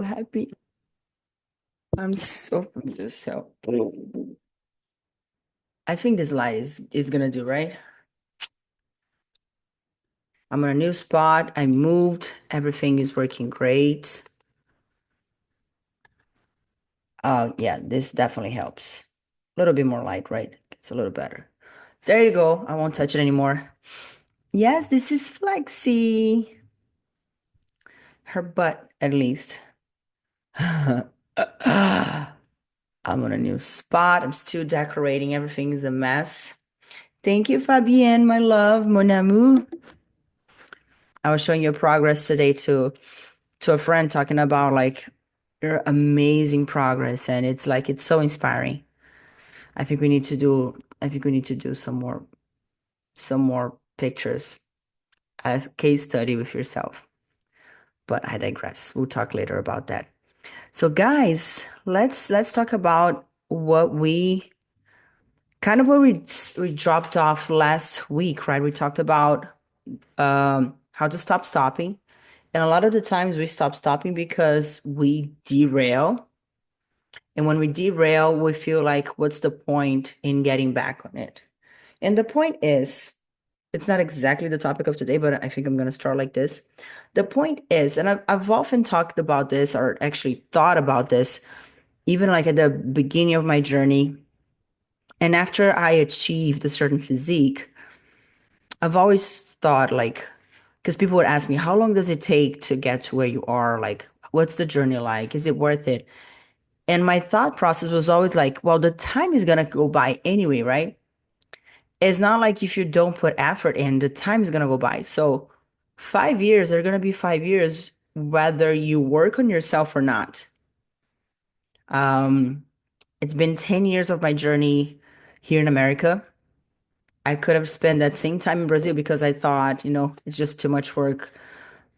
Happy. I'm so. I think this light is gonna do, right? I'm on a new spot. I moved. Everything is working great. Yeah, this definitely helps. A little bit more light, right? It's a little better. There you go. I won't touch it anymore. Yes, this is Flexi. Her butt, at least. I'm on a new spot. I'm still decorating. Everything is a mess. Thank you, Fabienne, my love, mon amour. I was showing your progress today to a friend talking about like your amazing progress, and it's like it's so inspiring. I think we need to do some more pictures as case study with yourself. But I digress. We'll talk later about that. So guys, let's talk about what we kind of where we dropped off last week, right? We talked about how to stop stopping. And a lot of the times we stop stopping because we derail. And when we derail, we feel like, what's the point in getting back on it? And the point is, it's not exactly the topic of today, but I think I'm going to start like this. The point is, and I've often talked about this or actually thought about this, even like at the beginning of my journey. And after I achieved a certain physique, I've always thought like, because people would ask me, how long does it take to get to where you are? Like, what's the journey like? Is it worth it? And my thought process was always like, well, the time is going to go by anyway, right? It's not like if you don't put effort in, the time is going to go by. So 5 years are going to be 5 years, whether you work on yourself or not. Um, it's been 10 years of my journey here in America. I could have spent that same time in Brazil because I thought, it's just too much work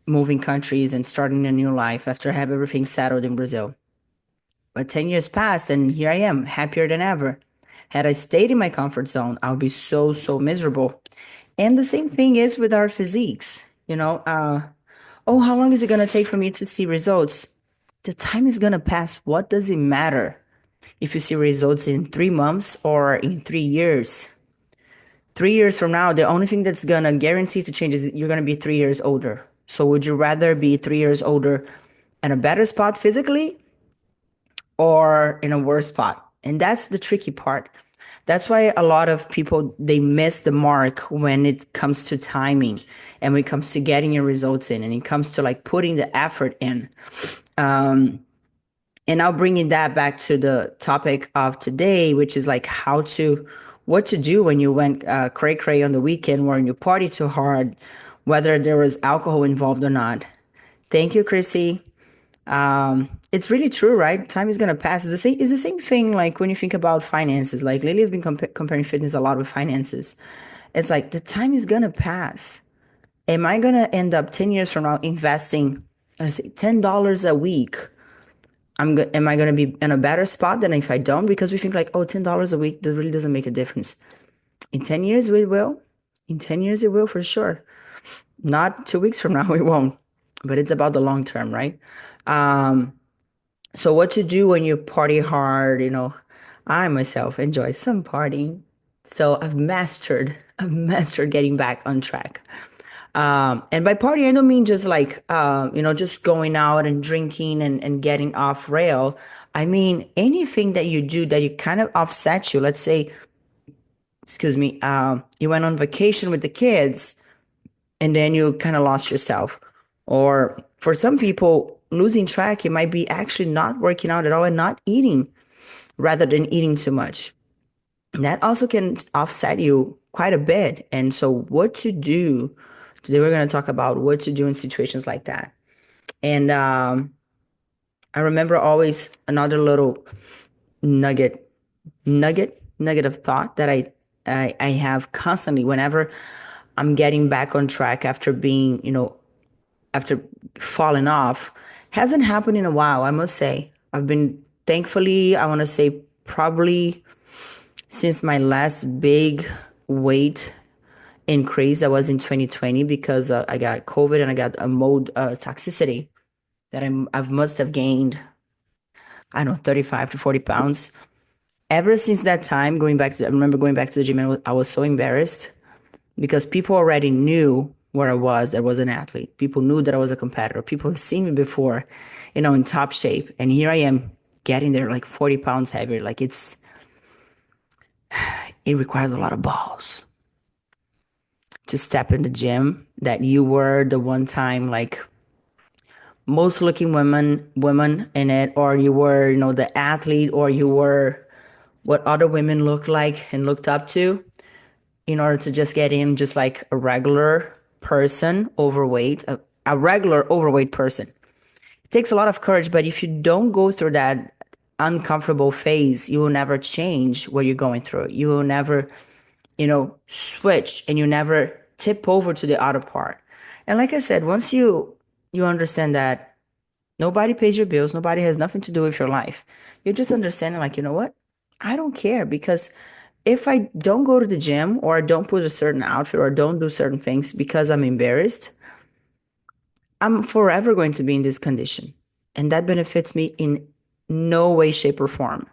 moving countries and starting a new life after I have everything settled in Brazil. But 10 years passed and here I am, happier than ever. Had I stayed in my comfort zone, I would be so, so miserable. And the same thing is with our physiques. Oh, how long is it going to take for me to see results? The time is going to pass. What does it matter if you see results in 3 months or in 3 years? 3 years from now, the only thing that's going to guarantee to change is you're going to be 3 years older. So would you rather be 3 years older in a better spot physically or in a worse spot? And that's the tricky part. That's why a lot of people they miss the mark when it comes to timing and when it comes to getting your results in and it comes to like putting the effort in. And now bringing that back to the topic of today, which is like what to do when you went cray cray on the weekend, when you party too hard, whether there was alcohol involved or not. Thank you, Chrissy. It's really true, right? Time is gonna pass. It's the same thing like when you think about finances. Like Lily has been comparing fitness a lot with finances. It's like the time is gonna pass. Am I gonna end up 10 years from now investing, let's say, $10 a week? Am I gonna be in a better spot than if I don't? Because we think like, oh, $10 a week, that really doesn't make a difference. In 10 years, we will. In 10 years, it will for sure. Not 2 weeks from now, it won't. But it's about the long term, right? Um, So what to do when you party hard, I myself enjoy some partying. So I've mastered getting back on track. And by party, I don't mean just like, just going out and drinking and getting off rail. I mean, anything that you do that you kind of offset you. Let's say, excuse me, you went on vacation with the kids and then you kind of lost yourself. Or for some people, losing track, it might be actually not working out at all and not eating rather than eating too much. That also can offset you quite a bit. And so, what to do? Today, we're going to talk about what to do in situations like that. And I remember always another little nugget, nugget of thought that I have constantly whenever I'm getting back on track after being, after falling off. Hasn't happened in a while, I must say. I've been thankfully, I want to say probably since my last big weight increase that was in 2020 because I got COVID and I got a mold toxicity that I must have gained, I don't know, 35 to 40 pounds. Ever since that time, I remember going back to the gym and I was so embarrassed because people already knew where I was an athlete. People knew that I was a competitor. People have seen me before, in top shape. And here I am getting there like 40 pounds heavier. Like it requires a lot of balls to step in the gym that you were the one time like most looking women in it, or you were, the athlete, or you were what other women looked like and looked up to in order to just get in just like a regular person, overweight, a regular overweight person. It takes a lot of courage, but if you don't go through that uncomfortable phase, you will never change what you're going through. You will never, switch, and you never tip over to the other part. And like I said, once you understand that nobody pays your bills, nobody has nothing to do with your life, you're just understanding like, you know what? I don't care, because if I don't go to the gym, or I don't put a certain outfit, or don't do certain things because I'm embarrassed, I'm forever going to be in this condition. And that benefits me in no way, shape, or form.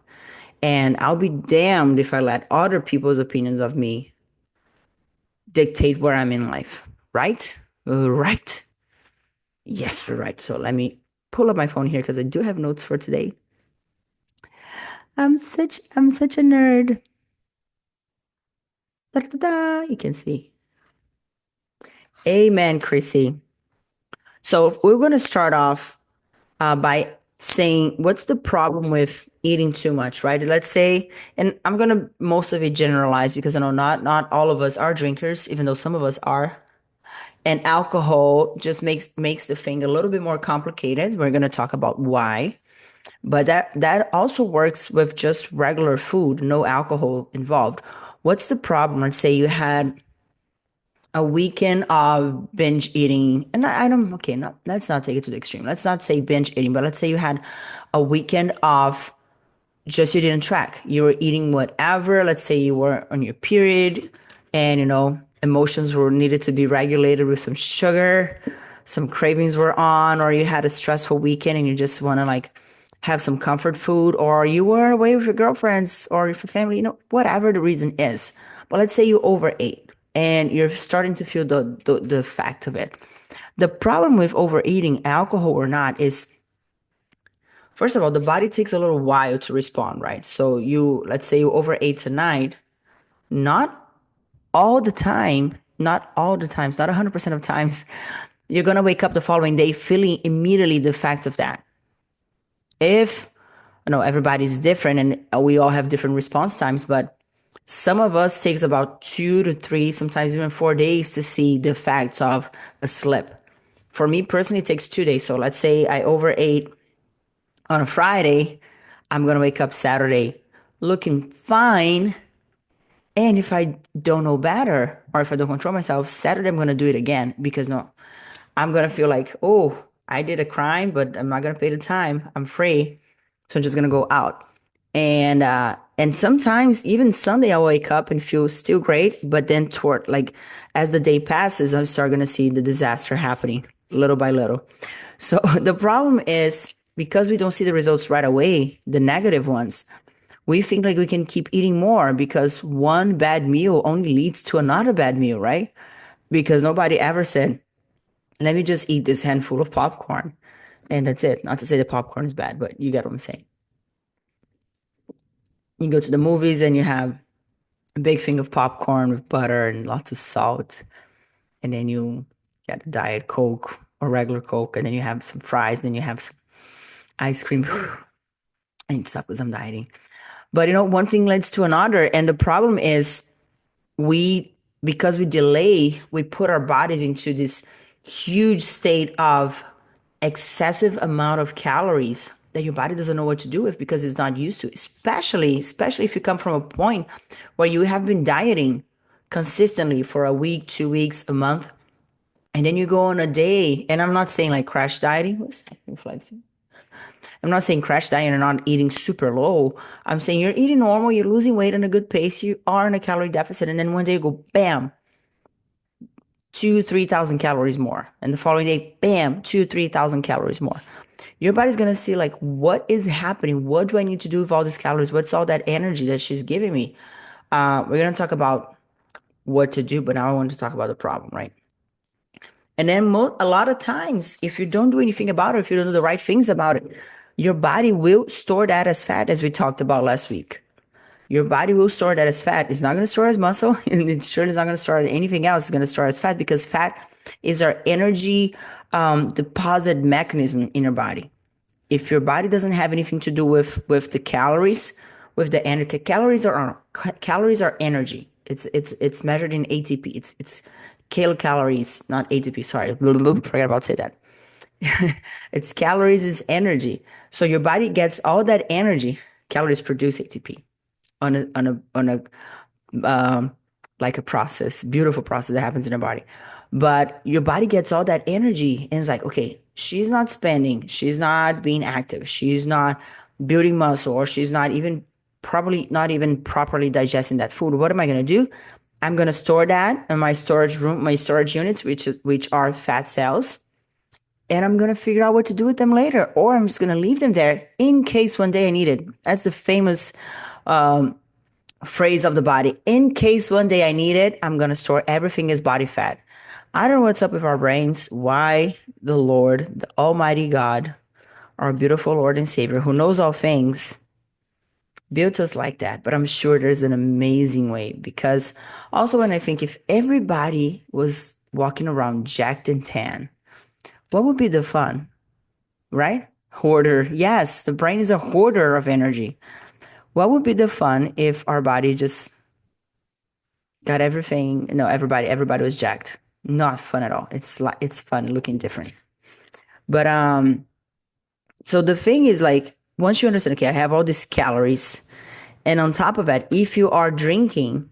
And I'll be damned if I let other people's opinions of me dictate where I'm in life. Right? Right. Yes, we're right. So let me pull up my phone here because I do have notes for today. I'm such a nerd. Da-da-da. You can see. Amen, Chrissy. So we're going to start off by saying what's the problem with eating too much, right? Let's say, and I'm going to most of it generalize because I know not all of us are drinkers, even though some of us are. And alcohol just makes the thing a little bit more complicated. We're going to talk about why. But that also works with just regular food, no alcohol involved. What's the problem? Let's say you had a weekend of binge eating, and I don't, okay, no, let's not take it to the extreme. Let's not say binge eating, but let's say you had a weekend of just you didn't track. You were eating whatever. Let's say you were on your period, and emotions were needed to be regulated with some sugar, some cravings were on, or you had a stressful weekend and you just want to like have some comfort food, or you were away with your girlfriends or with your family, whatever the reason is. But let's say you overate and you're starting to feel the fact of it. The problem with overeating, alcohol or not, is first of all, the body takes a little while to respond, right? So let's say you overate tonight, not not all the times, not 100% of times, you're going to wake up the following day feeling immediately the fact of that. If, everybody's different and we all have different response times, but some of us takes about 2 to 3, sometimes even 4 days to see the effects of a slip. For me personally, it takes 2 days. So let's say I overate on a Friday, I'm going to wake up Saturday looking fine. And if I don't know better, or if I don't control myself, Saturday I'm going to do it again, because no, I'm going to feel like, oh, I did a crime, but I'm not going to pay the time. I'm free. So I'm just going to go out. And sometimes even Sunday I'll wake up and feel still great, but then toward like as the day passes, I start going to see the disaster happening little by little. So the problem is because we don't see the results right away, the negative ones, we think like we can keep eating more because one bad meal only leads to another bad meal, right? Because nobody ever said, let me just eat this handful of popcorn and that's it. Not to say that popcorn is bad, but you get what I'm saying. You go to the movies and you have a big thing of popcorn with butter and lots of salt, and then you get a diet Coke or regular Coke, and then you have some fries, then you have some ice cream. And it sucks because I'm dieting. But one thing leads to another, and the problem is because we delay, we put our bodies into this huge state of excessive amount of calories that your body doesn't know what to do with because it's not used to, especially if you come from a point where you have been dieting consistently for a week, 2 weeks, a month, and then you go on a day, and I'm not saying like crash dieting. I'm not saying crash diet and not eating super low. I'm saying you're eating normal, you're losing weight in a good pace, you are in a calorie deficit, and then one day you go, bam, 3,000 calories more. And the following day, bam, 3,000 calories more. Your body's going to see like, what is happening? What do I need to do with all these calories? What's all that energy that she's giving me? We're going to talk about what to do, but now I want to talk about the problem, right? And then a lot of times, if you don't do anything about it, if you don't do the right things about it, your body will store that as fat, as we talked about last week. Your body will store that as fat. It's not going to store as muscle, and it sure is not going to store anything else. It's going to store as fat because fat is our energy deposit mechanism in your body. If your body doesn't have anything to do with the calories, with the energy, calories are energy. It's measured in ATP. It's kilocalories, not ATP. Sorry, forget about to say that. It's calories is energy. So your body gets all that energy. Calories produce ATP on a like a process, beautiful process that happens in the body. But your body gets all that energy and it's like, okay, she's not spending, she's not being active, she's not building muscle, or she's not even probably not even properly digesting that food. What am I going to do? I'm going to store that in my storage room, my storage units, which are fat cells. And I'm going to figure out what to do with them later, or I'm just going to leave them there in case one day I need it. That's the famous phrase of the body. In case one day I need it, I'm going to store everything as body fat. I don't know what's up with our brains. Why the Lord, the Almighty God, our beautiful Lord and Savior, who knows all things, built us like that. But I'm sure there's an amazing way, because also when I think if everybody was walking around jacked and tan, what would be the fun, right? Hoarder. Yes, the brain is a hoarder of energy. What would be the fun if our body just got everything? No, everybody was jacked. Not fun at all. It's fun looking different. But so the thing is, like, once you understand, okay, I have all these calories, and on top of that, if you are drinking,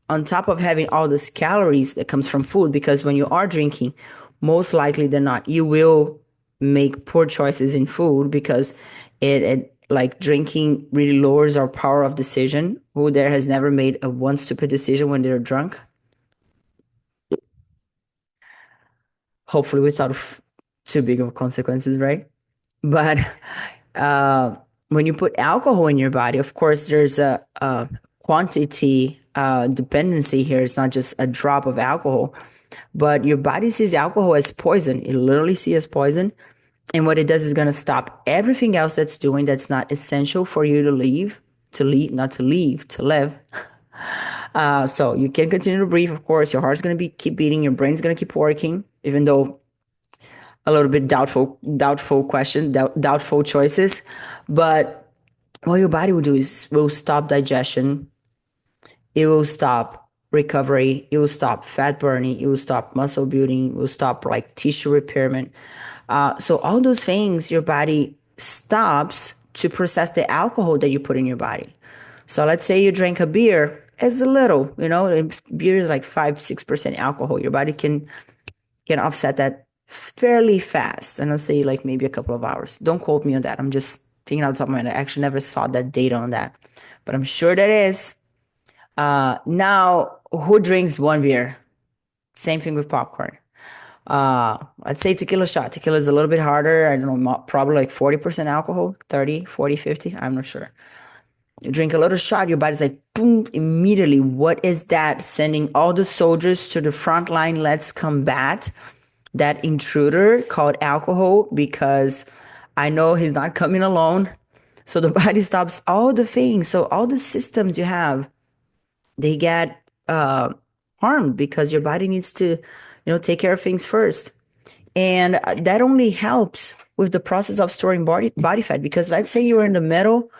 on top of having all these calories that comes from food, because when you are drinking, most likely than not, you will make poor choices in food, because it like drinking really lowers our power of decision. Who there has never made a one stupid decision when they're drunk? Hopefully without too big of consequences, right? But uh, when you put alcohol in your body, of course, there's a quantity dependency here. It's not just a drop of alcohol, but your body sees alcohol as poison. It literally sees as poison. And what it does is going to stop everything else that's doing that's not essential for you to not to leave, to live. So you can continue to breathe, of course. Your heart's going to keep beating. Your brain's going to keep working, even though a little bit doubtful choices. But what your body will do is will stop digestion. It will stop recovery. It will stop fat burning. It will stop muscle building. It will stop like tissue repairment. So all those things, your body stops to process the alcohol that you put in your body. So let's say you drink a beer, it's a little, beer is like 5-6% alcohol. Your body can offset that fairly fast. And I'll say like maybe a couple of hours. Don't quote me on that. I'm just thinking out of my mind. I actually never saw that data on that, but I'm sure that is. Now, who drinks one beer? Same thing with popcorn. Let's say tequila shot. Tequila is a little bit harder. I don't know, probably like 40% alcohol, 30, 40, 50. I'm not sure. You drink a little shot, your body's like, boom, immediately. What is that? Sending all the soldiers to the front line. Let's combat that intruder called alcohol, because I know he's not coming alone. So the body stops all the things. So all the systems you have, they get harmed because your body needs to, take care of things first. And that only helps with the process of storing body fat, because let's say you're in the middle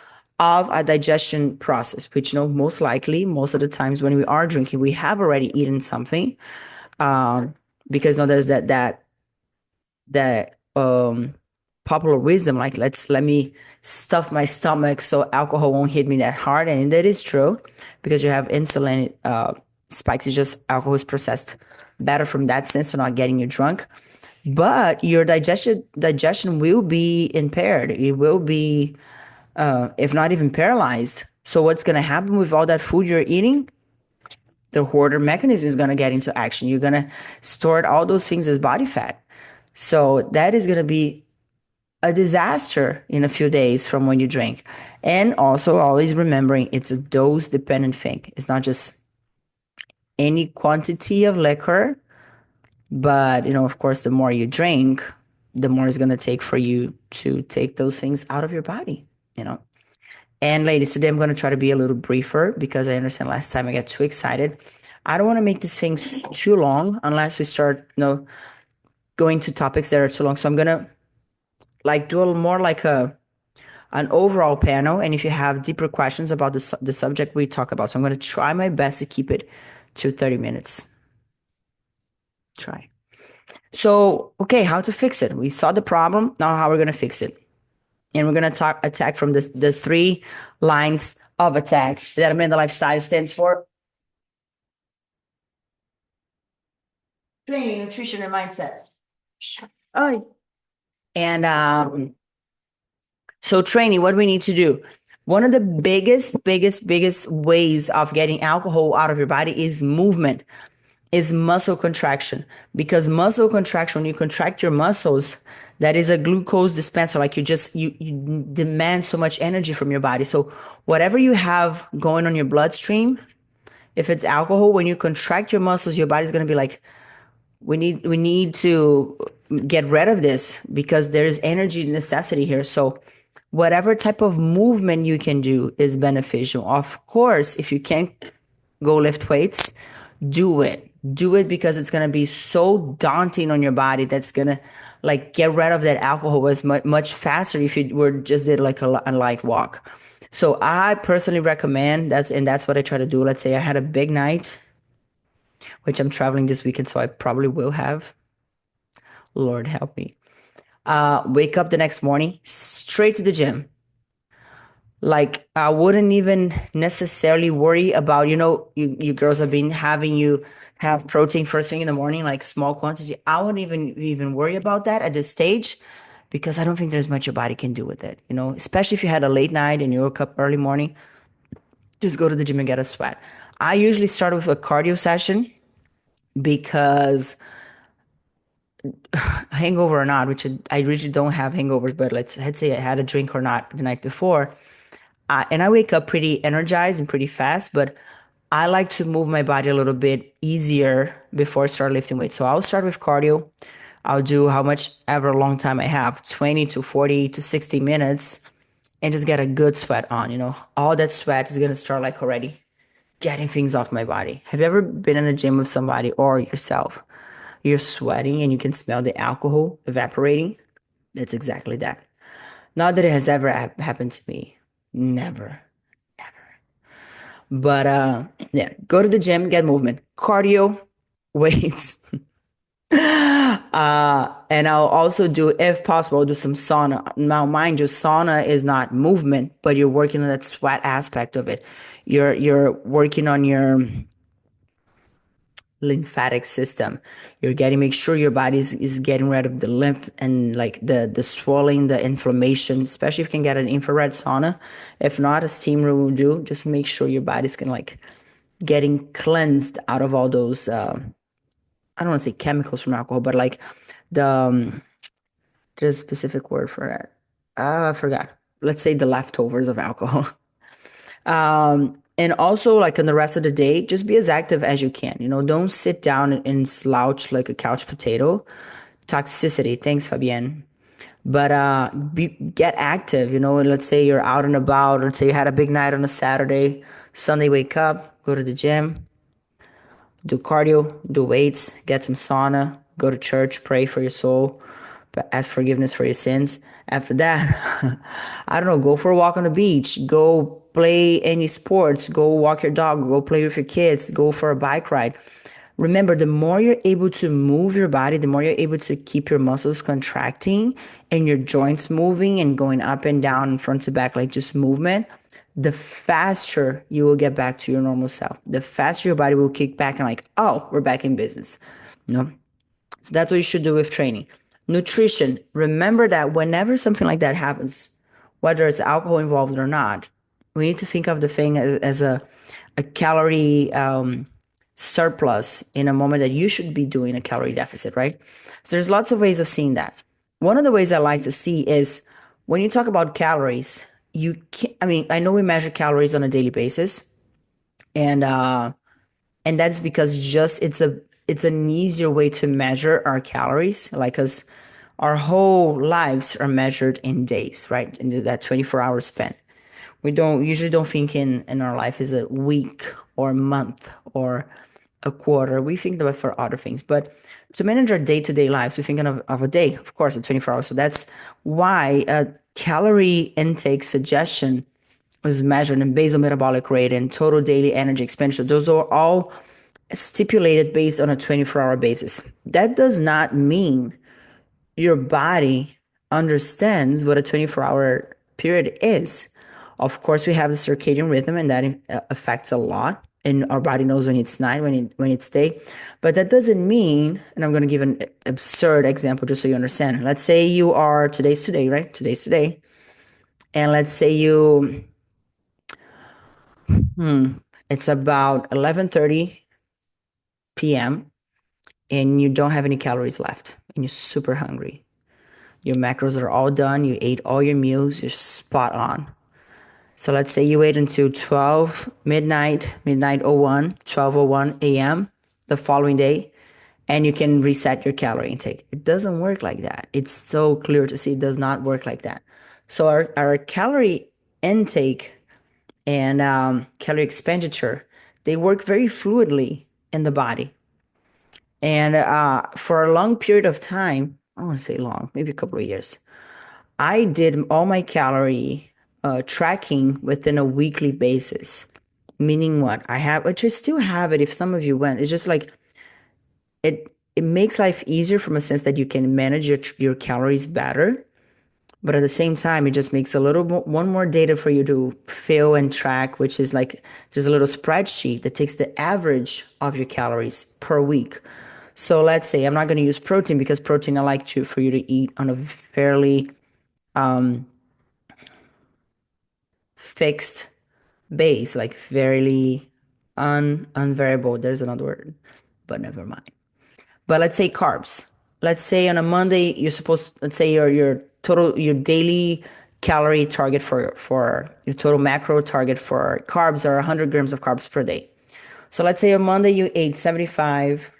of a digestion process, which most likely, most of the times when we are drinking, we have already eaten something, because there's that popular wisdom, like let me stuff my stomach so alcohol won't hit me that hard, and that is true, because you have insulin spikes. It's just alcohol is processed better from that sense, so not getting you drunk. But your digestion will be impaired. It will be, if not even paralyzed. So what's going to happen with all that food you're eating? the hoarder mechanism is going to get into action. You're going to store all those things as body fat. So that is going to be a disaster in a few days from when you drink. And also always remembering it's a dose dependent thing. It's not just any quantity of liquor, but of course, the more you drink, the more it's going to take for you to take those things out of your body, you know. And ladies, today I'm going to try to be a little briefer because I understand last time I got too excited. I don't want to make this thing too long unless we start, going to topics that are too long. So I'm going to do a little more like an overall panel. And if you have deeper questions about the subject we talk about, so I'm going to try my best to keep it to 30 minutes. Try. So, okay, how to fix it? We saw the problem. Now, how we're going to fix it? And we're going to attack from the 3 lines of attack that Amanda Lifestyle stands for: training, nutrition, and mindset. Oh, and so training, what do we need to do? One of the biggest ways of getting alcohol out of your body is movement, is muscle contraction. Because muscle contraction, when you contract your muscles, that is a glucose dispenser. Like you demand so much energy from your body. So whatever you have going on your bloodstream, if it's alcohol, when you contract your muscles, your body's going to be like, we need to get rid of this because there's energy necessity here. So whatever type of movement you can do is beneficial. Of course, if you can't go lift weights, do it. Do it because it's going to be so daunting on your body that's going to get rid of that alcohol as much faster if you were just did like a light walk. So I personally recommend that's what I try to do. Let's say I had a big night, which I'm traveling this weekend, so I probably will have. Lord help me. Wake up the next morning, straight to the gym. Like I wouldn't even necessarily worry about, you girls have been having you have protein first thing in the morning, like small quantity. I wouldn't even worry about that at this stage because I don't think there's much your body can do with it, especially if you had a late night and you woke up early morning, just go to the gym and get a sweat. I usually start with a cardio session because hangover or not, which I usually don't have hangovers, but let's say I had a drink or not the night before. And I wake up pretty energized and pretty fast, but I like to move my body a little bit easier before I start lifting weights. So I'll start with cardio. I'll do how much ever long time I have, 20 to 40 to 60 minutes, and just get a good sweat on. All that sweat is going to start already getting things off my body. Have you ever been in a gym with somebody or yourself? You're sweating and you can smell the alcohol evaporating. That's exactly that. Not that it has ever happened to me. Never. But yeah, go to the gym, get movement, cardio, weights. And I'll also do, if possible, do some sauna. Now, mind you, sauna is not movement, but you're working on that sweat aspect of it. You're working on your lymphatic system. You're getting make sure your body is getting rid of the lymph and the swelling, the inflammation, especially if you can get an infrared sauna. If not, a steam room will do. Just make sure your body's can getting cleansed out of all those I don't want to say chemicals from alcohol, but the there's a specific word for that. I forgot. Let's say the leftovers of alcohol. And also, in the rest of the day, just be as active as you can. Don't sit down and slouch like a couch potato. Toxicity. Thanks, Fabienne. But get active. Let's say you're out and about. Let's say you had a big night on a Saturday. Sunday, wake up, go to the gym, do cardio, do weights, get some sauna, go to church, pray for your soul, ask forgiveness for your sins. After that, I don't know, go for a walk on the beach, go play any sports, go walk your dog, go play with your kids, go for a bike ride. Remember, the more you're able to move your body, the more you're able to keep your muscles contracting and your joints moving and going up and down, front to back, like just movement, the faster you will get back to your normal self. The faster your body will kick back and oh, we're back in business. So that's what you should do with training. Nutrition. Remember that whenever something like that happens, whether it's alcohol involved or not, we need to think of the thing as a calorie surplus in a moment that you should be doing a calorie deficit, right? So there's lots of ways of seeing that. One of the ways I like to see is when you talk about calories, you can I mean, I know we measure calories on a daily basis, and that's because just it's an easier way to measure our calories, like because our whole lives are measured in days, right? In that 24 hour span. We don't usually don't think in our life is a week or a month or a quarter. We think about for other things. But to manage our day-to-day lives, we're thinking of a day, of course, at 24 hours. So that's why a calorie intake suggestion was measured in basal metabolic rate and total daily energy expenditure. Those are all stipulated based on a 24-hour basis. That does not mean your body understands what a 24-hour period is. Of course, we have the circadian rhythm, and that affects a lot. And our body knows when it's night, when it's day. But that doesn't mean, and I'm going to give an absurd example just so you understand. Let's say you are, today's today, right? Today's today. And let's say it's about 11:30 p.m. and you don't have any calories left and you're super hungry. Your macros are all done. You ate all your meals. You're spot on. So let's say you wait until 12 midnight 01, 12:01 a.m. the following day, and you can reset your calorie intake. It doesn't work like that. It's so clear to see it does not work like that. So our calorie intake and calorie expenditure, they work very fluidly in the body. And for a long period of time, I want to say long, maybe a couple of years, I did all my calorie tracking within a weekly basis. Meaning what? I have, which I still have it if some of you went. It's just like it makes life easier from a sense that you can manage your calories better. But at the same time, it just makes a little one more data for you to fill and track, which is like just a little spreadsheet that takes the average of your calories per week. So let's say I'm not going to use protein because protein I like to for you to eat on a fairly fixed base, like fairly unvariable. There's another word, but never mind. But let's say carbs. Let's say on a Monday you're supposed. Let's say your daily calorie target for your total macro target for carbs are 100 grams of carbs per day. So let's say on Monday you ate 75.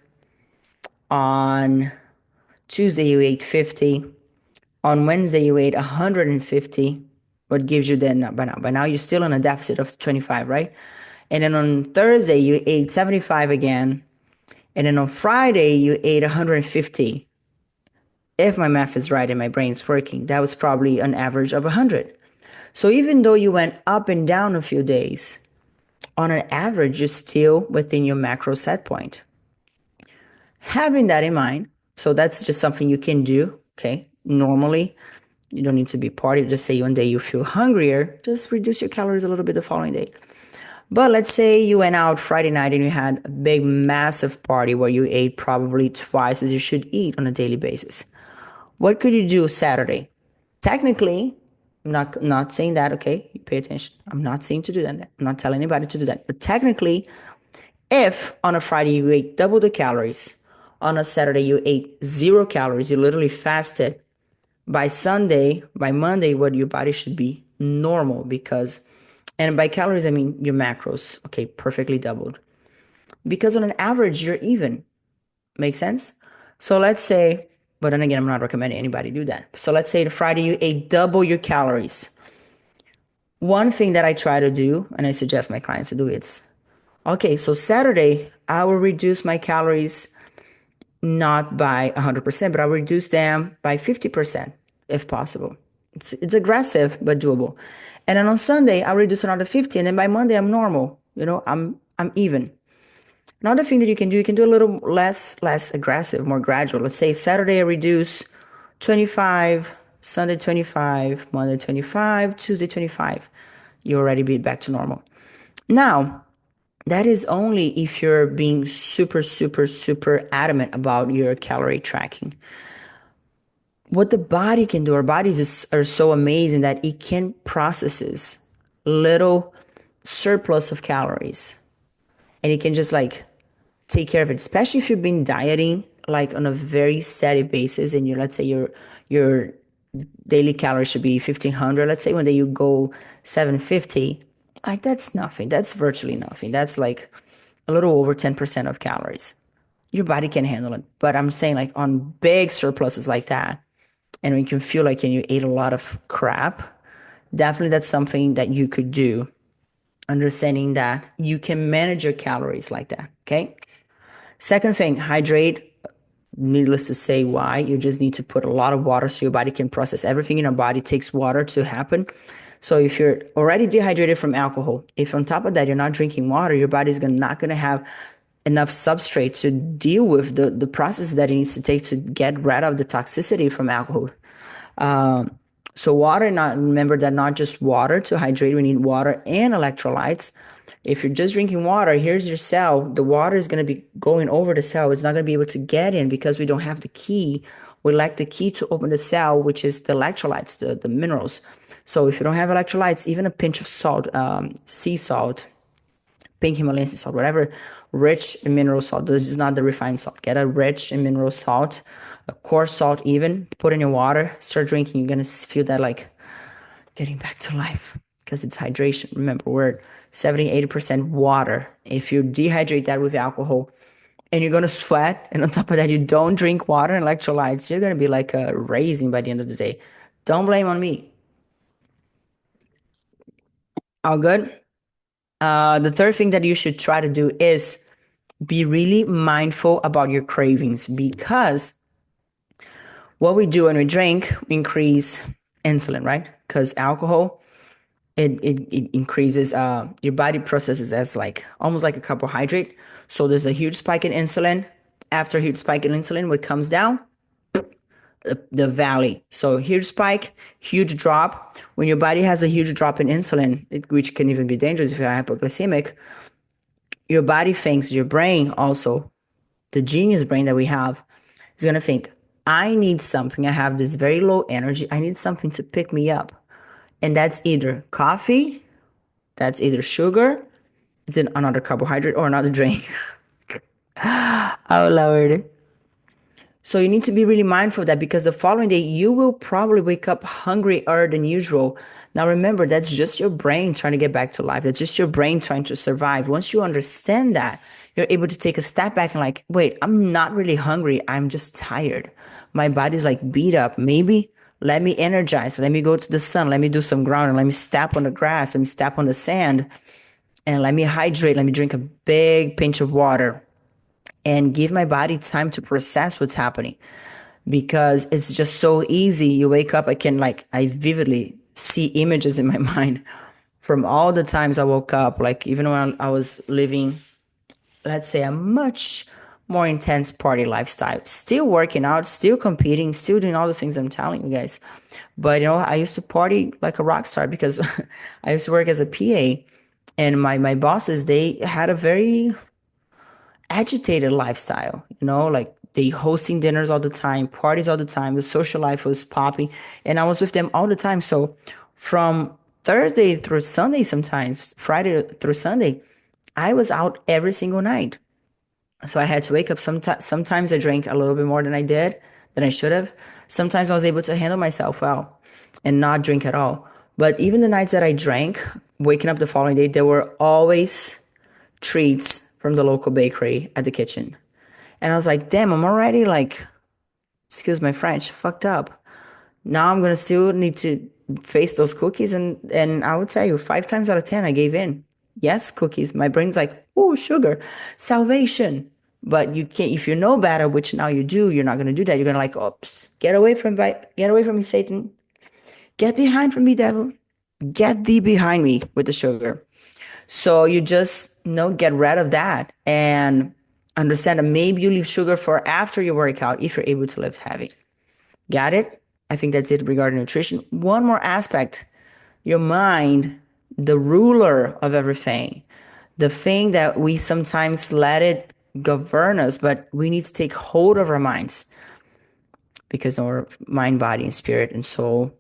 On Tuesday you ate 50. On Wednesday you ate 150. What gives you then by now? By now you're still in a deficit of 25, right? And then on Thursday you ate 75 again. And then on Friday you ate 150. If my math is right and my brain's working, that was probably an average of 100. So even though you went up and down a few days, on an average, you're still within your macro set point. Having that in mind, so that's just something you can do, okay? Normally, you don't need to be party. Just say one day you feel hungrier, just reduce your calories a little bit the following day. But let's say you went out Friday night and you had a big, massive party where you ate probably twice as you should eat on a daily basis. What could you do Saturday? Technically, I'm not saying that, okay? You pay attention. I'm not saying to do that. I'm not telling anybody to do that. But technically, if on a Friday you ate double the calories, on a Saturday you ate 0 calories, you literally fasted, by Sunday, by Monday, what your body should be normal because, and by calories, I mean your macros, okay, perfectly doubled. Because on an average, you're even. Make sense? So let's say, but then again, I'm not recommending anybody do that. So let's say the Friday you ate double your calories. One thing that I try to do, and I suggest my clients to do, it's okay, so Saturday, I will reduce my calories not by 100%, but I'll reduce them by 50% if possible. It's aggressive, but doable. And then on Sunday, I'll reduce another 50, and then by Monday, I'm normal. I'm even. Another thing that you can do a little less aggressive, more gradual. Let's say Saturday I reduce 25, Sunday 25, Monday 25, Tuesday 25. You already be back to normal. Now, that is only if you're being super, super, super adamant about your calorie tracking. What the body can do, our bodies are so amazing that it can processes little surplus of calories. And it can just like take care of it, especially if you've been dieting like on a very steady basis and let's say your daily calories should be 1500. Let's say one day you go 750, like that's nothing. That's virtually nothing. That's like a little over 10% of calories. Your body can handle it. But I'm saying like on big surpluses like that, and when you can feel like you ate a lot of crap, definitely that's something that you could do. Understanding that you can manage your calories like that. Okay. Second thing, hydrate. Needless to say why. You just need to put a lot of water so your body can process everything in our body. It takes water to happen. So if you're already dehydrated from alcohol, if on top of that you're not drinking water, your body's not going to have enough substrate to deal with the process that it needs to take to get rid of the toxicity from alcohol. So water, not remember that not just water to hydrate, we need water and electrolytes. If you're just drinking water, here's your cell. The water is going to be going over the cell. It's not going to be able to get in because we don't have the key. We lack the key to open the cell, which is the electrolytes, the minerals. So if you don't have electrolytes, even a pinch of salt, sea salt, pink Himalayan sea salt, whatever, rich in mineral salt. This is not the refined salt. Get a rich in mineral salt, a coarse salt even, put in your water, start drinking. You're going to feel that like getting back to life because it's hydration. Remember, we're 70, 80% water. If you dehydrate that with alcohol and you're going to sweat, and on top of that, you don't drink water and electrolytes, you're going to be like a raisin by the end of the day. Don't blame on me. All good? The third thing that you should try to do is be really mindful about your cravings because what we do when we drink, we increase insulin, right? Because alcohol, it increases your body processes as like almost like a carbohydrate. So there's a huge spike in insulin. After a huge spike in insulin, what comes down? The valley. So huge spike, huge drop. When your body has a huge drop in insulin, which can even be dangerous if you're hypoglycemic, your body thinks, your brain also, the genius brain that we have, is going to think, I need something. I have this very low energy. I need something to pick me up. And that's either coffee, that's either sugar, it's another carbohydrate, or another drink. Oh, Lord. So you need to be really mindful of that because the following day you will probably wake up hungrier than usual. Now remember, that's just your brain trying to get back to life. That's just your brain trying to survive. Once you understand that, you're able to take a step back and like, wait, I'm not really hungry. I'm just tired. My body's like beat up. Maybe let me energize. Let me go to the sun. Let me do some grounding. Let me step on the grass. Let me step on the sand and let me hydrate. Let me drink a big pinch of water and give my body time to process what's happening because it's just so easy. You wake up, I vividly see images in my mind from all the times I woke up, like even when I was living, let's say, a much more intense party lifestyle, still working out, still competing, still doing all those things I'm telling you guys. But I used to party like a rock star because I used to work as a PA, and my bosses, they had a very agitated lifestyle, like they hosting dinners all the time, parties all the time. The social life was popping, and I was with them all the time. So from Thursday through Sunday, sometimes Friday through Sunday, I was out every single night. So I had to wake up. Sometimes I drank a little bit more than I should have. Sometimes I was able to handle myself well and not drink at all. But even the nights that I drank, waking up the following day, there were always treats from the local bakery at the kitchen. And I was like, damn, I'm already like, excuse my French, fucked up. Now I'm gonna still need to face those cookies, and I would tell you 5 times out of 10 I gave in. Yes, cookies. My brain's like, oh, sugar, salvation. But you can't, if you know better, which now you do, you're not gonna do that. You're gonna like, oops, get away from me, Satan. Get behind from me, devil. Get thee behind me with the sugar. So you just get rid of that and understand that maybe you leave sugar for after your workout if you're able to lift heavy. Got it? I think that's it regarding nutrition. One more aspect, your mind, the ruler of everything, the thing that we sometimes let it govern us, but we need to take hold of our minds because our mind, body, and spirit and soul.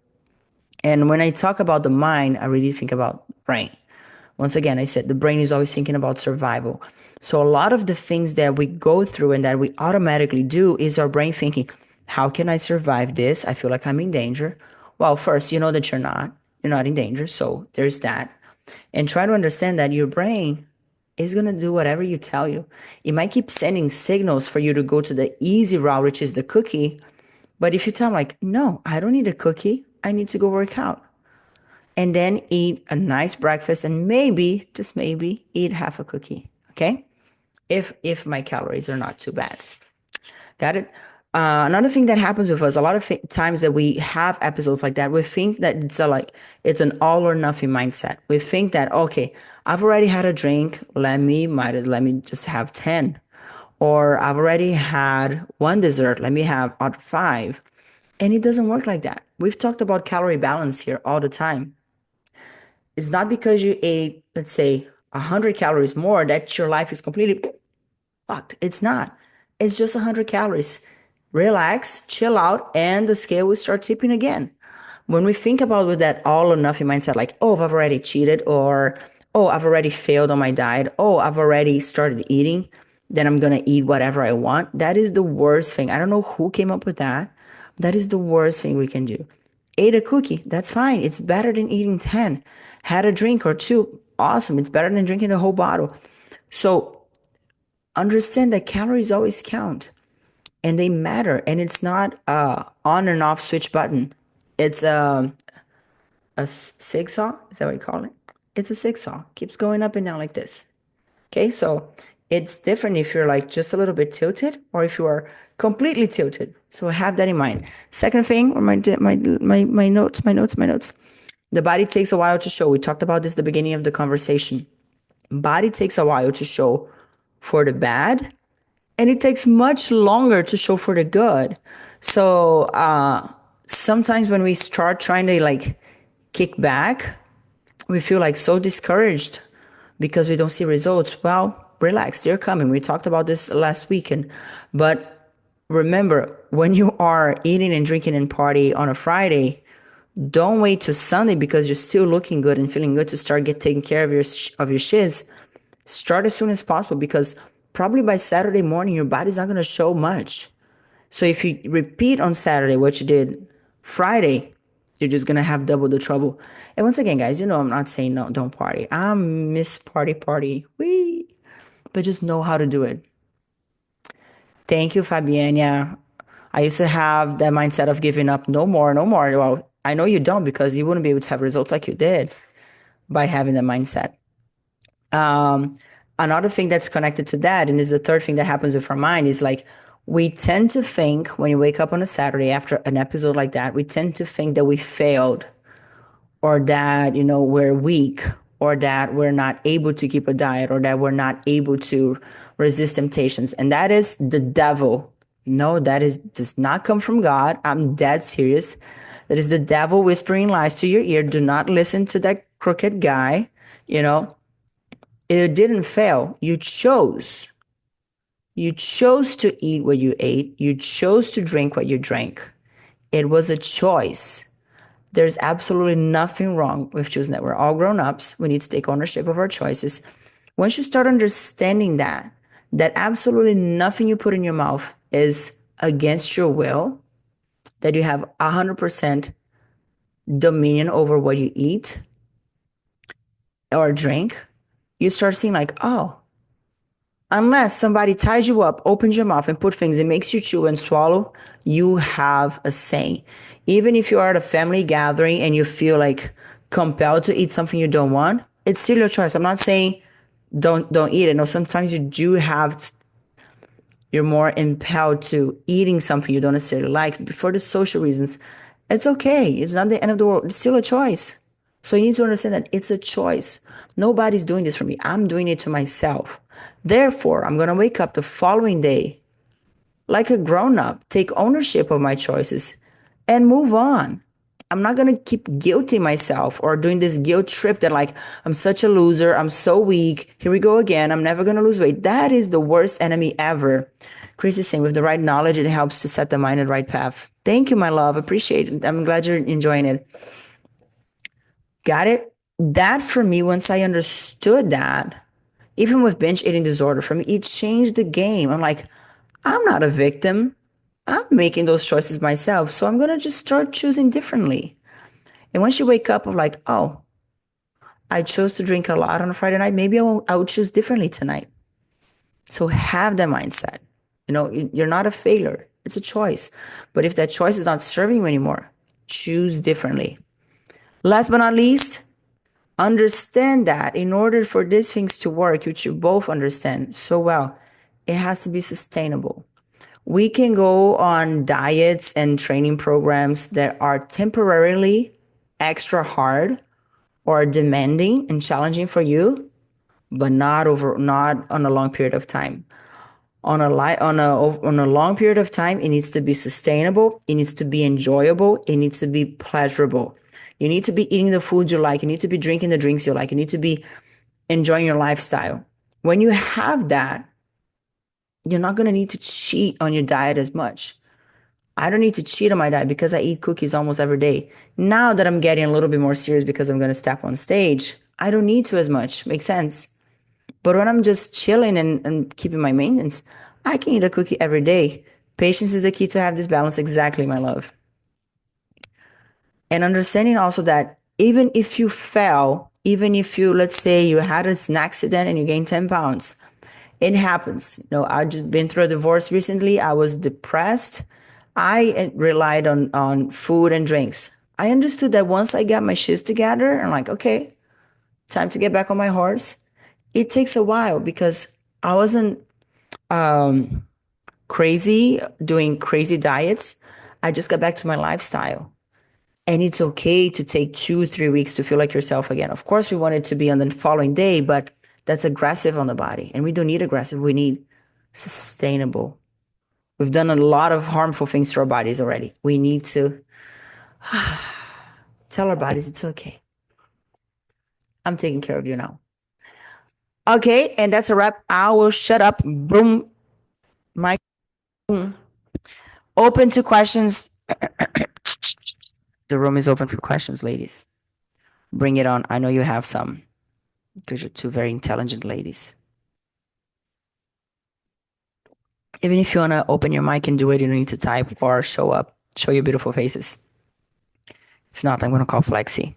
And when I talk about the mind, I really think about brain. Once again, I said the brain is always thinking about survival. So a lot of the things that we go through and that we automatically do is our brain thinking, how can I survive this? I feel like I'm in danger. Well, first, you know that you're not. You're not in danger. So there's that. And try to understand that your brain is going to do whatever you tell you. It might keep sending signals for you to go to the easy route, which is the cookie. But if you tell them, like, no, I don't need a cookie, I need to go work out. And then eat a nice breakfast and maybe, just maybe, eat half a cookie. Okay? If my calories are not too bad. Got it? Another thing that happens with us a lot of times that we have episodes like that, we think that it's an all or nothing mindset. We think that, okay, I've already had a drink, let me just have 10, or I've already had one dessert, let me have out 5. And it doesn't work like that. We've talked about calorie balance here all the time. It's not because you ate, let's say, 100 calories more that your life is completely fucked. It's not. It's just 100 calories. Relax, chill out, and the scale will start tipping again. When we think about with that all or nothing mindset, like, oh, I've already cheated, or oh, I've already failed on my diet, oh, I've already started eating, then I'm gonna eat whatever I want. That is the worst thing. I don't know who came up with that. That is the worst thing we can do. Ate a cookie, that's fine. It's better than eating 10. Had a drink or two, awesome. It's better than drinking the whole bottle. So understand that calories always count and they matter. And it's not a on and off switch button. It's a seesaw. Is that what you call it? It's a seesaw. Keeps going up and down like this. Okay, so it's different if you're like just a little bit tilted or if you are completely tilted. So have that in mind. Second thing, or my notes. The body takes a while to show. We talked about this at the beginning of the conversation. Body takes a while to show for the bad, and it takes much longer to show for the good. So sometimes when we start trying to like kick back, we feel like so discouraged because we don't see results. Well, relax, they're coming. We talked about this last weekend. But remember, when you are eating and drinking and party on a Friday, don't wait till Sunday because you're still looking good and feeling good to start taking care of your shiz. Start as soon as possible because probably by Saturday morning your body's not going to show much. So if you repeat on Saturday what you did Friday, you're just gonna have double the trouble. And once again, guys, you know I'm not saying no, don't party. I miss party. Wee. But just know how to do it. Thank you, Fabiana. I used to have that mindset of giving up. No more, no more. Well, I know you don't because you wouldn't be able to have results like you did by having that mindset. Another thing that's connected to that, and is the third thing that happens with our mind, is like we tend to think when you wake up on a Saturday after an episode like that, we tend to think that we failed or that, we're weak or that we're not able to keep a diet or that we're not able to resist temptations. And that is the devil. No, does not come from God. I'm dead serious. That is the devil whispering lies to your ear. Do not listen to that crooked guy. It didn't fail. You chose. You chose to eat what you ate. You chose to drink what you drank. It was a choice. There's absolutely nothing wrong with choosing that. We're all grown ups. We need to take ownership of our choices. Once you start understanding that absolutely nothing you put in your mouth is against your will, that you have 100% dominion over what you eat or drink, you start seeing like, oh, unless somebody ties you up, opens your mouth and put things and makes you chew and swallow, you have a say. Even if you are at a family gathering and you feel like compelled to eat something you don't want, it's still your choice. I'm not saying don't eat it. No, sometimes you're more impelled to eating something you don't necessarily like for the social reasons. It's okay. It's not the end of the world. It's still a choice. So you need to understand that it's a choice. Nobody's doing this for me. I'm doing it to myself. Therefore, I'm going to wake up the following day like a grown up, take ownership of my choices, and move on. I'm not going to keep guilting myself or doing this guilt trip that like, I'm such a loser. I'm so weak. Here we go again. I'm never going to lose weight. That is the worst enemy ever. Chris is saying with the right knowledge, it helps to set the mind on the right path. Thank you, my love. Appreciate it. I'm glad you're enjoying it. Got it? That for me, once I understood that, even with binge eating disorder, for me, it changed the game. I'm like, I'm not a victim. I'm making those choices myself. So I'm going to just start choosing differently. And once you wake up, of like, oh, I chose to drink a lot on a Friday night. Maybe I will choose differently tonight. So have that mindset. You're not a failure. It's a choice. But if that choice is not serving you anymore, choose differently. Last but not least, understand that in order for these things to work, which you both understand so well, it has to be sustainable. We can go on diets and training programs that are temporarily extra hard or demanding and challenging for you, but not on a long period of time. On a long period of time, it needs to be sustainable, it needs to be enjoyable, it needs to be pleasurable. You need to be eating the food you like, you need to be drinking the drinks you like, you need to be enjoying your lifestyle. When you have that, you're not going to need to cheat on your diet as much. I don't need to cheat on my diet because I eat cookies almost every day. Now that I'm getting a little bit more serious because I'm going to step on stage, I don't need to as much. Makes sense. But when I'm just chilling and keeping my maintenance, I can eat a cookie every day. Patience is the key to have this balance. Exactly, my love. And understanding also that even if you fail, even if you, let's say, you had an accident and you gained 10 pounds, it happens. I've just been through a divorce recently. I was depressed. I relied on food and drinks. I understood that once I got my shit together, I'm like, okay, time to get back on my horse. It takes a while because I wasn't crazy doing crazy diets. I just got back to my lifestyle. And it's okay to take 2, 3 weeks to feel like yourself again. Of course, we want it to be on the following day, but that's aggressive on the body. And we don't need aggressive, we need sustainable. We've done a lot of harmful things to our bodies already. We need to tell our bodies it's okay. I'm taking care of you now. Okay, and that's a wrap. I will shut up. Boom. My boom. Open to questions. The room is open for questions, ladies. Bring it on. I know you have some because you're two very intelligent ladies. Even if you want to open your mic and do it, you don't need to type or show up. Show your beautiful faces. If not, I'm going to call Flexi.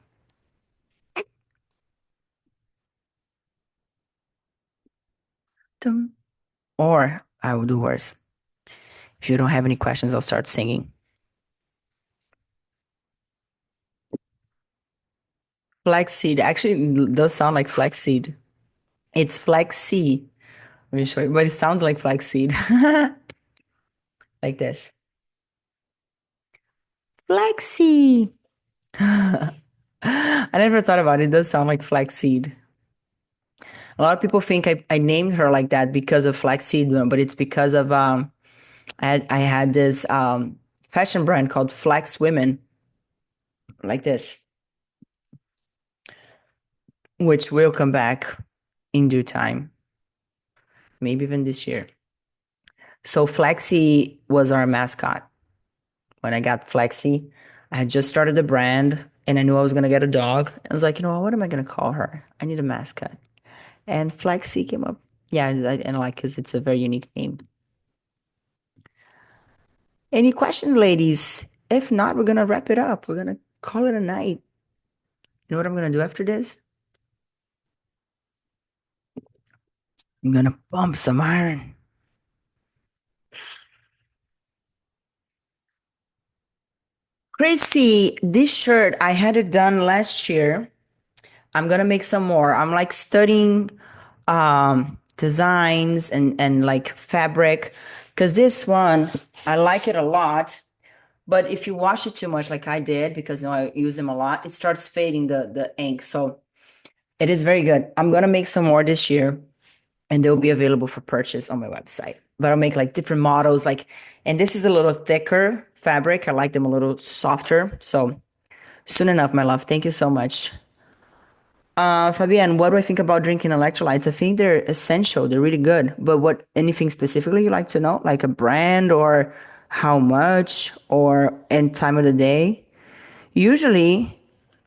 Or I will do worse. If you don't have any questions, I'll start singing. Flaxseed actually does sound like flaxseed. It's flaxseed. Let me show you, but it sounds like flaxseed. Like this. Flaxseed. I never thought about it. It does sound like flaxseed. A lot of people think I named her like that because of flaxseed, but it's because of I had this fashion brand called Flax Women, like this, which will come back in due time, maybe even this year. So Flexi was our mascot. When I got Flexi, I had just started the brand and I knew I was gonna get a dog. I was like, what am I gonna call her? I need a mascot. And Flexi came up. Yeah, and like, cause it's a very unique name. Any questions, ladies? If not, we're gonna wrap it up. We're gonna call it a night. You know what I'm gonna do after this? I'm gonna pump some iron. Chrissy, this shirt, I had it done last year. I'm gonna make some more. I'm like studying designs and like fabric because this one I like it a lot. But if you wash it too much, like I did, because I use them a lot, it starts fading the ink. So it is very good. I'm gonna make some more this year, and they'll be available for purchase on my website. But I'll make like different models, like, and this is a little thicker fabric. I like them a little softer. So soon enough, my love. Thank you so much. Fabian, what do I think about drinking electrolytes? I think they're essential. They're really good. But what, anything specifically you like to know? Like a brand or how much or and time of the day? Usually,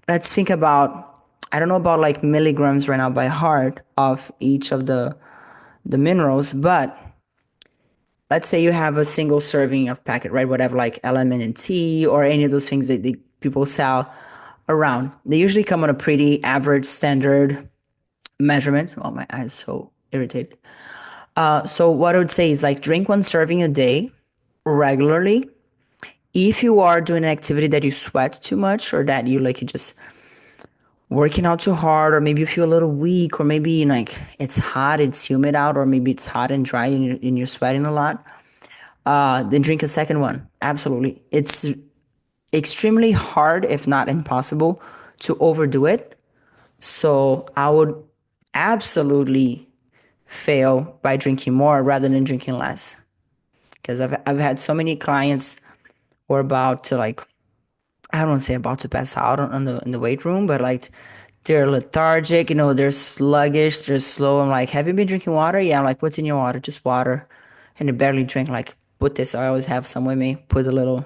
let's think about I don't know about like milligrams right now by heart of each of the minerals, but let's say you have a single serving of packet, right? Whatever, like Element and Tea or any of those things that people sell around. They usually come on a pretty average standard measurement. Oh, my eyes so irritated. So what I would say is like drink one serving a day regularly. If you are doing an activity that you sweat too much or that you just working out too hard or maybe you feel a little weak or maybe like it's hot, it's humid out or maybe it's hot and dry and you're sweating a lot, then drink a second one. Absolutely. It's extremely hard, if not impossible, to overdo it. So I would absolutely fail by drinking more rather than drinking less. Because I've had so many clients who are about to like, I don't want to say about to pass out on the in the weight room, but like they're lethargic, they're sluggish, they're slow. I'm like, have you been drinking water? Yeah, I'm like, what's in your water? Just water. And they barely drink. Like, put this. I always have some with me. Put a little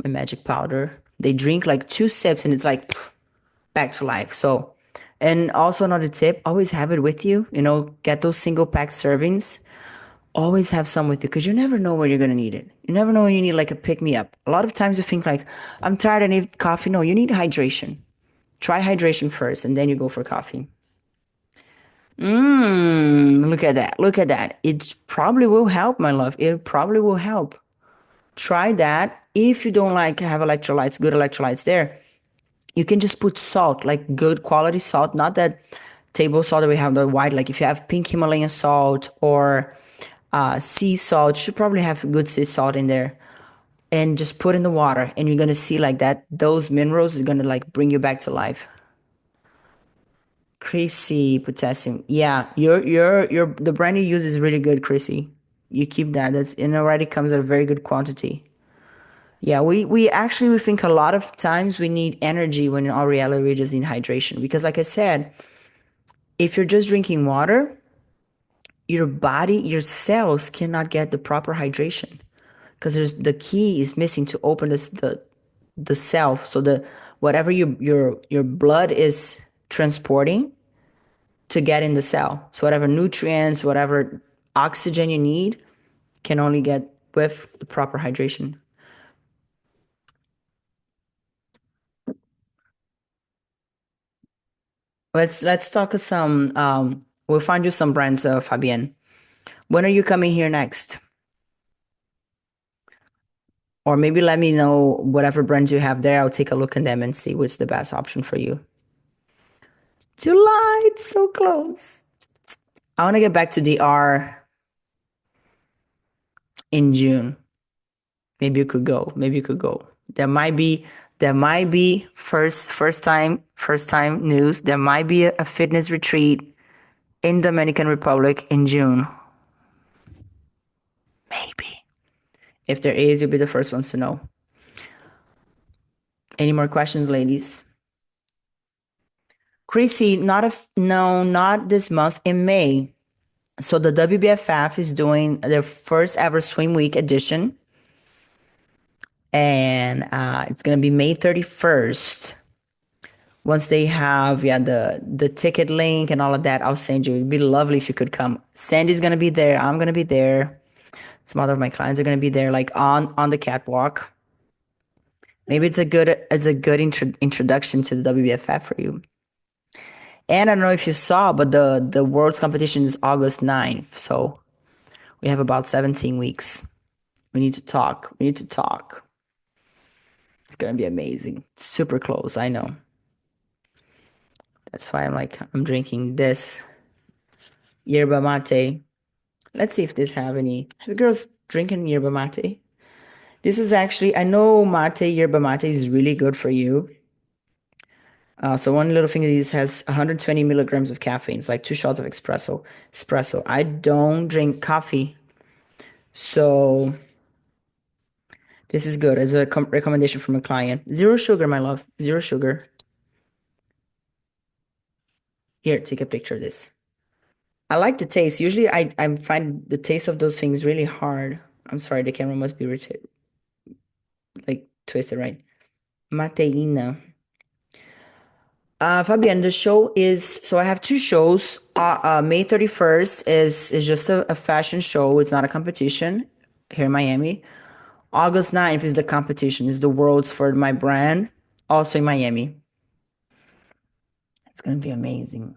my magic powder. They drink like 2 sips and it's like back to life. So, and also another tip, always have it with you. Get those single pack servings. Always have some with you because you never know when you're going to need it. You never know when you need like a pick me up. A lot of times you think like, I'm tired, I need coffee. No, you need hydration. Try hydration first and then you go for coffee. Look at that. Look at that. It probably will help, my love. It probably will help. Try that. If you don't like have electrolytes, good electrolytes there, you can just put salt, like good quality salt, not that table salt that we have the white. Like if you have pink Himalayan salt or sea salt, you should probably have good sea salt in there. And just put in the water, and you're gonna see like that. Those minerals are gonna like bring you back to life. Chrissy potassium. Yeah, your the brand you use is really good, Chrissy. You keep that. That's and already comes at a very good quantity. Yeah, we actually we think a lot of times we need energy when in all reality we just need hydration. Because like I said, if you're just drinking water, your body, your cells cannot get the proper hydration. Because there's the key is missing to open the cell. So the whatever your blood is transporting to get in the cell. So whatever nutrients, whatever oxygen you need can only get with the proper hydration. Let's talk some we'll find you some brands, Fabienne. When are you coming here next? Or maybe let me know whatever brands you have there. I'll take a look at them and see what's the best option for you. July, it's so close. I want to get back to DR in June. Maybe you could go. Maybe you could go. There might be first time news. There might be a fitness retreat in Dominican Republic in June. Maybe. If there is, you'll be the first ones to know. Any more questions, ladies? Chrissy, no, not this month. In May. So the WBFF is doing their first ever swim week edition, and it's gonna be May 31st. Once they have the ticket link and all of that, I'll send you. It'd be lovely if you could come. Sandy's gonna be there. I'm gonna be there. Some other of my clients are gonna be there, like on the catwalk. Maybe it's a good introduction to the WBFF for you. And I don't know if you saw, but the world's competition is August 9th. So we have about 17 weeks. We need to talk. We need to talk. It's gonna be amazing. Super close, I know. That's why I'm drinking this yerba mate. Let's see if this have any. Have you girls drinking yerba mate? This is actually, I know yerba mate is really good for you. So one little thing is has 120 milligrams of caffeine. It's like 2 shots of espresso. Espresso. I don't drink coffee, so this is good as a recommendation from a client. Zero sugar, my love. Zero sugar. Here, take a picture of this. I like the taste. Usually, I find the taste of those things really hard. I'm sorry, the camera must be like twisted right. Mateina. Fabian, the show is so I have two shows. May 31st is just a fashion show. It's not a competition here in Miami. August 9th is the competition. Is the Worlds for my brand, also in Miami. It's gonna be amazing.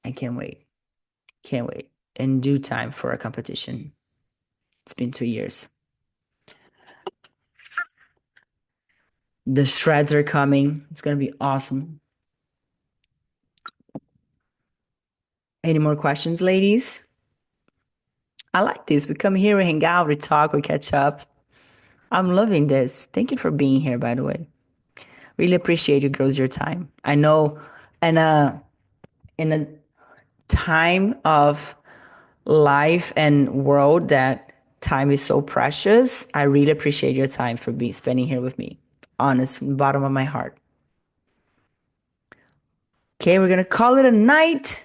I can't wait. Can't wait. In due time for a competition. It's been 2 years. The shreds are coming. It's gonna be awesome. Any more questions, ladies? I like this. We come here, we hang out, we talk, we catch up. I'm loving this. Thank you for being here, by the way. Really appreciate you girls your time. I know and in a time of life and world that time is so precious, I really appreciate your time for being spending here with me. Honest, from the bottom of my heart. Okay, we're gonna call it a night.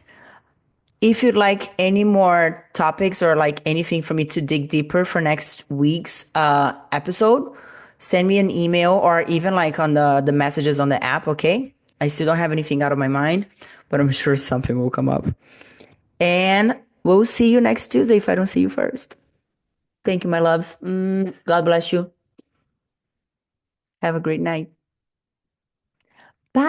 If you'd like any more topics or like anything for me to dig deeper for next week's episode, send me an email or even like on the messages on the app, okay? I still don't have anything out of my mind, but I'm sure something will come up. And we'll see you next Tuesday if I don't see you first. Thank you, my loves. God bless you. Have a great night. Bye.